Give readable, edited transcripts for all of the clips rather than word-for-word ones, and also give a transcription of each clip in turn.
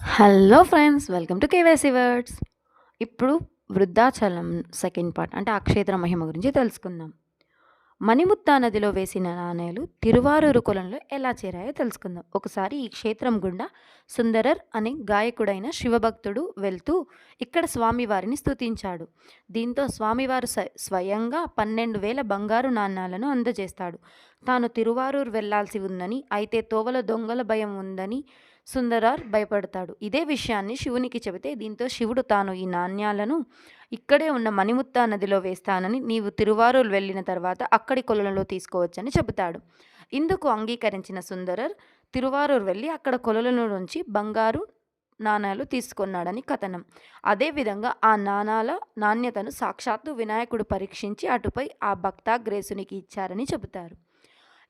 Hello friends, welcome to KYC words. ఇప్పుడు Vriddhachalam second part అంటే అక్షేత్ర మహిమ గురించి తెలుసుకుందాం. మణిముత్తా నదిలో వేసిన నాణేలు తిరువారూరు కొలంలో ఎలా చేరాయో తెలుసుకుందాం. ఒకసారి ఈ క్షేత్రం గుండా సుందరర్ అనే గాయకుడైన శివభక్తుడు వెళ్తూ ఇక్కడ స్వామివారిని స్తుతించాడు. దీంతో స్వామివారు స్వయంగా 12,000 బంగారు నాణాలను అందజేస్తాడు. తాను తిరువారూరు వెళ్లాల్సి ఉందని, అయితే తోవల దొంగల భయం ఉందని సుందరార్ భయపడతాడు. ఇదే విషయాన్ని శివునికి చెబితే దీంతో శివుడు తాను ఈ నాణ్యాలను ఇక్కడే ఉన్న మణిముత్తా నదిలో వేస్తానని, నీవు తిరువారూర్ వెళ్ళిన తర్వాత అక్కడి కొలనులో తీసుకోవచ్చని చెబుతాడు. ఇందుకు అంగీకరించిన సుందరర్ తిరువారూర్ వెళ్ళి అక్కడ కొలనులో నుంచి బంగారు నాణాలు తీసుకున్నాడని కథనం. అదేవిధంగా ఆ నాణాల నాణ్యతను సాక్షాత్తు వినాయకుడు పరీక్షించి అటుపై ఆ భక్తాగ్రేసునికి ఇచ్చారని చెబుతారు.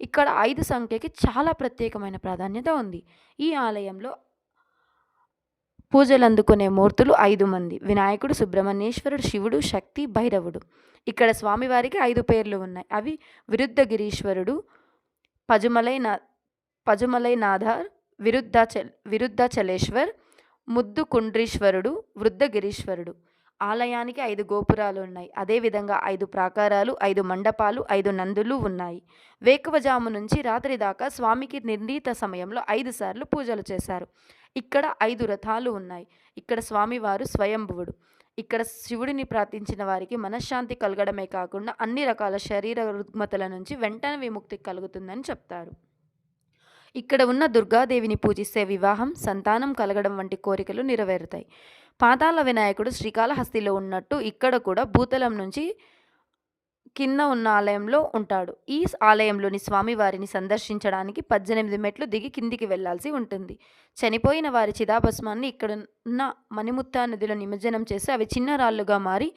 ఇక్కడ 5 సంఖ్యకి చాలా ప్రత్యేకమైన ప్రాధాన్యత ఉంది. ఈ ఆలయంలో పూజలందుకునే మూర్తులు 5 మంది: వినాయకుడు, సుబ్రహ్మణ్యేశ్వరుడు, శివుడు, శక్తి, భైరవుడు. ఇక్కడ స్వామివారికి 5 పేర్లు ఉన్నాయి. అవి విరుద్ధగిరీశ్వరుడు, పజుమలైనాథర్, విరుద్ధచలేశ్వర్, ముద్దుకుండ్రీశ్వరుడు, వృద్ధగిరీశ్వరుడు. ఆలయానికి 5 గోపురాలు ఉన్నాయి. అదేవిధంగా 5 ప్రాకారాలు, 5 మండపాలు, 5 నందులు ఉన్నాయి. వేకువజాము నుంచి రాత్రి దాకా స్వామికి నిర్ణీత సమయంలో 5 సార్లు పూజలు చేశారు. ఇక్కడ 5 రథాలు ఉన్నాయి. ఇక్కడ స్వామివారు స్వయంభువుడు. ఇక్కడ శివుడిని ప్రార్థించిన వారికి మనశ్శాంతి కలగడమే కాకుండా అన్ని రకాల శరీర రుగ్మతల నుంచి వెంటనే విముక్తి కలుగుతుందని చెప్తారు. ఇక్కడ ఉన్న దుర్గాదేవిని పూజిస్తే వివాహం, సంతానం కలగడం వంటి కోరికలు నెరవేరుతాయి. పాతాళ వినాయకుడు శ్రీకాళహస్తిలో ఉన్నట్టు ఇక్కడ కూడా భూతలం నుంచి కింద ఉన్న ఆలయంలో ఉంటాడు. ఈ ఆలయంలోని స్వామివారిని సందర్శించడానికి 18 మెట్లు దిగి కిందికి వెళ్లాల్సి ఉంటుంది. చనిపోయిన వారి చిదాభస్మాన్ని ఇక్కడ ఉన్న మణిముత్తా నదిలో నిమజ్జనం చేసి అవి చిన్న రాళ్లుగా మారి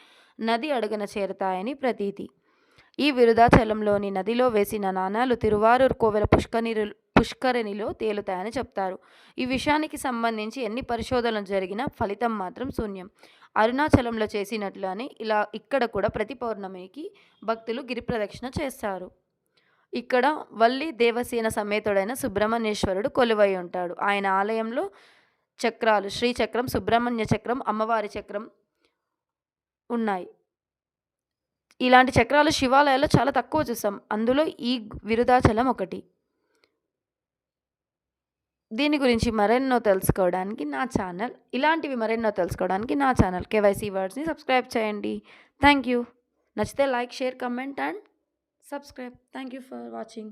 నది అడుగున చేరతాయని ప్రతీతి. ఈ విరుధాచలంలోని నదిలో వేసిన నాణాలు తిరువారూర్ కోవెల పుష్కరిణిలో తేలుతాయని చెప్తారు. ఈ విషయానికి సంబంధించి ఎన్ని పరిశోధనలు జరిగినా ఫలితం మాత్రం శూన్యం. అరుణాచలంలో చేసినట్లని ఇక్కడ కూడా ప్రతి పౌర్ణమికి భక్తులు గిరి ప్రదక్షిణ చేస్తారు. ఇక్కడ వల్లి దేవసేన సమేతుడైన సుబ్రహ్మణ్యేశ్వరుడు కొలువై ఉంటాడు. ఆయన ఆలయంలో చక్రాలు, శ్రీచక్రం, సుబ్రహ్మణ్య చక్రం, అమ్మవారి చక్రం ఉన్నాయి. ఇలాంటి చక్రాలు శివాలయాల్లో చాలా తక్కువ చూసాం. అందులో ఈ విరుధాచలం ఒకటి. దీని గురించి మరెన్నో తెలుసుకోవడానికి ఇలాంటివి మరెన్నో తెలుసుకోవడానికి నా ఛానల్ కేవైసీ వర్డ్స్ని సబ్స్క్రైబ్ చేయండి. Thank you. నచ్చితే like, share, comment and subscribe. Thank you for watching.